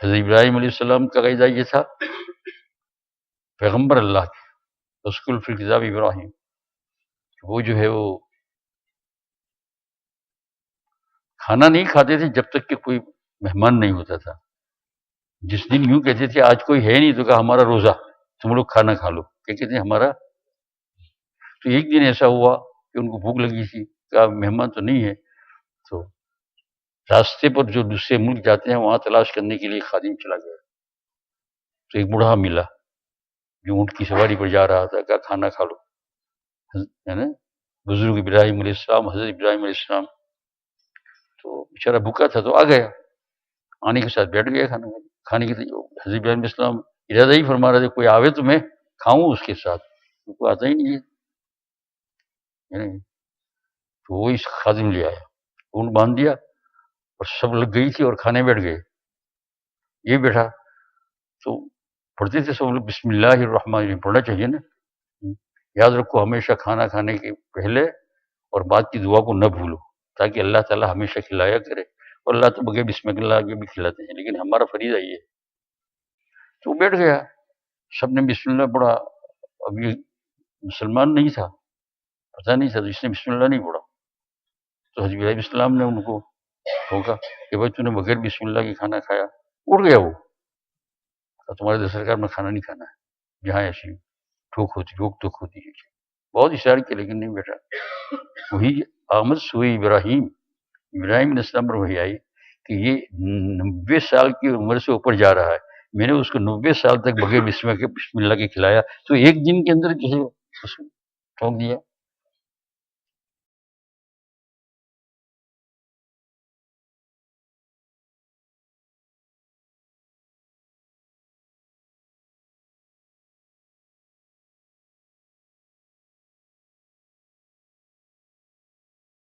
حضرت ابراہیم علیہ السلام کا قاعدہ یہ تھا، پیغمبر اللہ کے رسول فی الکتاب ابراہیم، وہ جو ہے وہ کھانا نہیں کھاتے تھے جب تک کہ کوئی مہمان نہیں ہوتا تھا۔ جس دن یوں کہتے تھے آج کوئی ہے نہیں تو کہا ہمارا روزہ، تم لوگ کھانا کھا لو، کیا کہتے ہیں ہمارا۔ تو ایک دن ایسا ہوا کہ ان کو بھوک لگی تھی، کہا مہمان تو نہیں ہے، تو راستے پر جو دوسرے ملک جاتے ہیں وہاں تلاش کرنے کے لیے خادم چلا گیا، تو ایک بوڑھا ملا جو اونٹ کی سواری پر جا رہا تھا، کہا کھانا کھا لو، ہے نا، بزرگ ابراہیم علیہ السلام، حضرت ابراہیم علیہ السلام، تو بیچارہ بھوکا تھا تو آ گیا، آنے کے ساتھ بیٹھ گیا کھانے کی۔ حضرت ابراہیم علیہ السلام ارادہ ہی فرما رہے تھے کوئی آوے تو میں کھاؤں اس کے ساتھ، ان کو آتا ہی نہیں ہے، تو وہ اس خادم لے آیا، اونٹ باندھ دیا اور سب لگ گئی تھی اور کھانے بیٹھ گئے، یہ بیٹھا تو پڑھتے تھے سب لوگ بسم اللہ الرحمن الرحیم، پڑھنا چاہیے نا، یاد رکھو ہمیشہ کھانا کھانے کے پہلے اور بعد کی دعا کو نہ بھولو، تاکہ اللہ تعالیٰ ہمیشہ کھلایا کرے، اور اللہ تو بغیر بسم اللہ کے بھی کھلاتے ہیں، لیکن ہمارا فریضہ یہ ہے۔ تو بیٹھ گیا، سب نے بسم اللہ پڑھا، اب یہ مسلمان نہیں تھا، پتہ نہیں تھا، تو اس نے بسم اللہ نہیں پڑھا، تو حضرت ابراہیم السلام نے ان کو ٹھوکا کہ بھائی تو نے بغیر بسم اللہ کے کھانا کھایا، اٹھ گیا وہ، تمہارے دسترخوان میں کھانا نہیں کھانا ہے، جہاں ایسی روک ٹوک ہوتی ہے، بہت اشارے کیا لیکن نہیں بیٹھا۔ وہی آمد سوئے ابراہیم علیہ السلام پر وہی آئی کہ یہ 90 سال کی عمر سے اوپر جا رہا ہے، میں نے اس کو 90 سال تک بغیر بسم اللہ کے کھلایا، تو ایک دن کے اندر جو ہے اس کو ٹھوک دیا۔